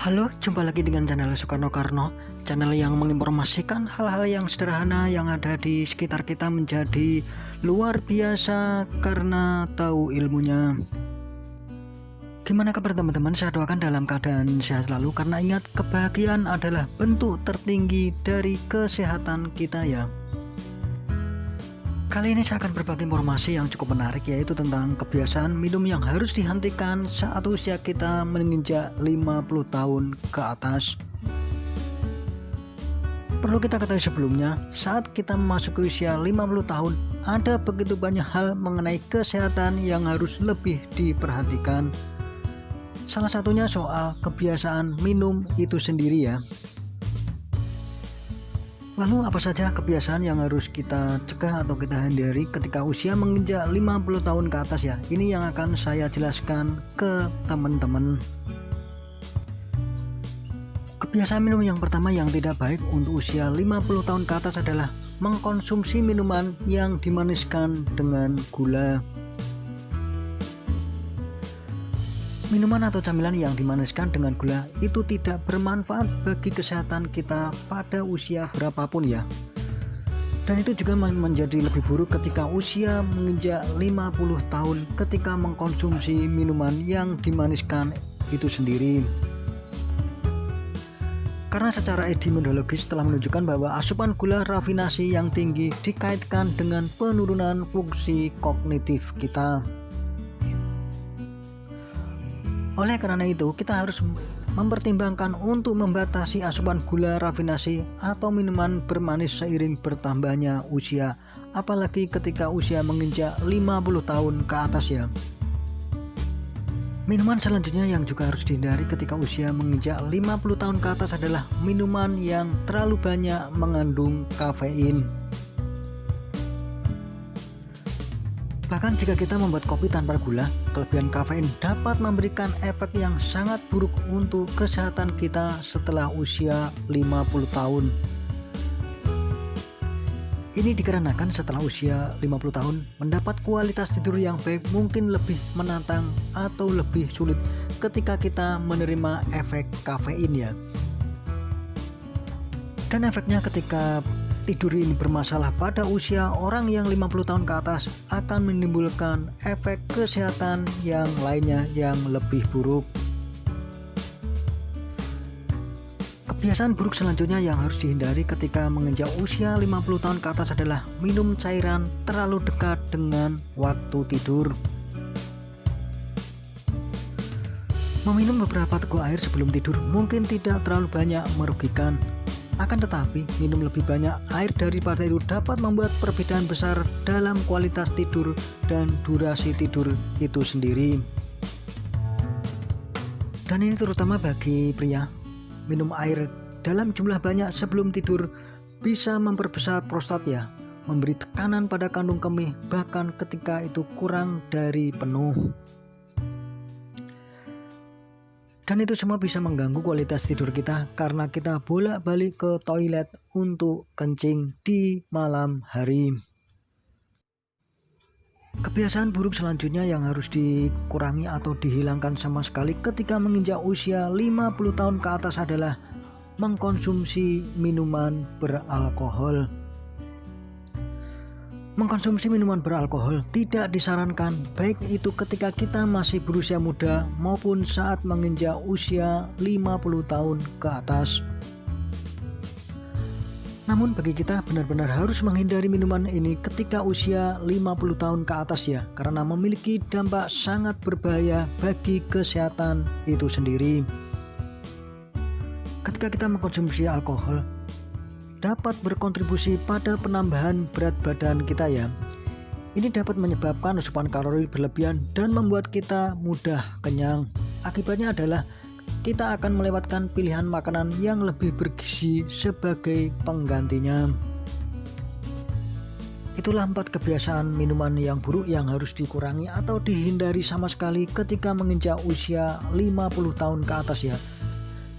Halo, jumpa lagi dengan channel Soekarno Karno, channel yang menginformasikan hal-hal yang sederhana yang ada di sekitar kita menjadi luar biasa karena tahu ilmunya. Gimana kabar teman-teman? Saya doakan dalam keadaan sehat selalu, karena ingat, kebahagiaan adalah bentuk tertinggi dari kesehatan kita ya. Kali ini saya akan berbagi informasi yang cukup menarik, yaitu tentang kebiasaan minum yang harus dihentikan saat usia kita menginjak 50 tahun ke atas. Perlu kita ketahui sebelumnya, saat kita memasuki usia 50 tahun, ada begitu banyak hal mengenai kesehatan yang harus lebih diperhatikan. Salah satunya soal kebiasaan minum itu sendiri ya. Lalu apa saja kebiasaan yang harus kita cegah atau kita hindari ketika usia menginjak 50 tahun ke atas ya? Ini yang akan saya jelaskan ke teman-teman. Kebiasaan minum yang pertama yang tidak baik untuk usia 50 tahun ke atas adalah mengkonsumsi minuman yang dimaniskan dengan gula. Minuman atau camilan yang dimaniskan dengan gula itu tidak bermanfaat bagi kesehatan kita pada usia berapapun ya. Dan itu juga menjadi lebih buruk ketika usia menginjak 50 tahun ketika mengkonsumsi minuman yang dimaniskan itu sendiri. Karena secara epidemiologis telah menunjukkan bahwa asupan gula rafinasi yang tinggi dikaitkan dengan penurunan fungsi kognitif kita. Oleh karena itu, kita harus mempertimbangkan untuk membatasi asupan gula rafinasi atau minuman bermanis seiring bertambahnya usia, apalagi ketika usia menginjak 50 tahun ke atas ya. Minuman selanjutnya yang juga harus dihindari ketika usia menginjak 50 tahun ke atas adalah minuman yang terlalu banyak mengandung kafein. Bahkan jika kita membuat kopi tanpa gula, kelebihan kafein dapat memberikan efek yang sangat buruk untuk kesehatan kita setelah usia 50 tahun. Ini dikarenakan setelah usia 50 tahun, mendapat kualitas tidur yang baik mungkin lebih menantang atau lebih sulit ketika kita menerima efek kafein ya. Dan efeknya ketika tidur ini bermasalah pada usia orang yang 50 tahun ke atas akan menimbulkan efek kesehatan yang lainnya yang lebih buruk. Kebiasaan buruk selanjutnya yang harus dihindari ketika menginjak usia 50 tahun ke atas adalah minum cairan terlalu dekat dengan waktu tidur. Meminum beberapa teguk air sebelum tidur mungkin tidak terlalu banyak merugikan. Akan tetapi, minum lebih banyak air daripada itu dapat membuat perbedaan besar dalam kualitas tidur dan durasi tidur itu sendiri. Dan ini terutama bagi pria. Minum air dalam jumlah banyak sebelum tidur bisa memperbesar prostat ya, memberi tekanan pada kandung kemih bahkan ketika itu kurang dari penuh. Dan itu semua bisa mengganggu kualitas tidur kita karena kita bolak-balik ke toilet untuk kencing di malam hari. Kebiasaan buruk selanjutnya yang harus dikurangi atau dihilangkan sama sekali ketika menginjak usia 50 tahun ke atas adalah mengkonsumsi minuman beralkohol. Mengkonsumsi minuman beralkohol tidak disarankan, baik itu ketika kita masih berusia muda maupun saat menginjak usia 50 tahun ke atas. Namun bagi kita benar-benar harus menghindari minuman ini ketika usia 50 tahun ke atas ya, karena memiliki dampak sangat berbahaya bagi kesehatan itu sendiri. Ketika kita mengkonsumsi alkohol, dapat berkontribusi pada penambahan berat badan kita ya. Ini dapat menyebabkan asupan kalori berlebihan dan membuat kita mudah kenyang. Akibatnya adalah kita akan melewatkan pilihan makanan yang lebih bergizi sebagai penggantinya. Itulah 4 kebiasaan minuman yang buruk yang harus dikurangi atau dihindari sama sekali ketika menginjak usia 50 tahun ke atas ya.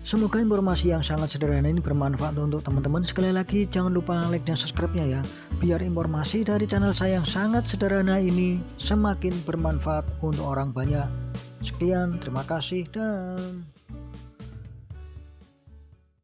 Semoga informasi yang sangat sederhana ini bermanfaat untuk teman-teman. Sekali lagi jangan lupa like dan subscribe-nya ya, biar informasi dari channel saya yang sangat sederhana ini semakin bermanfaat untuk orang banyak. Sekian, terima kasih dan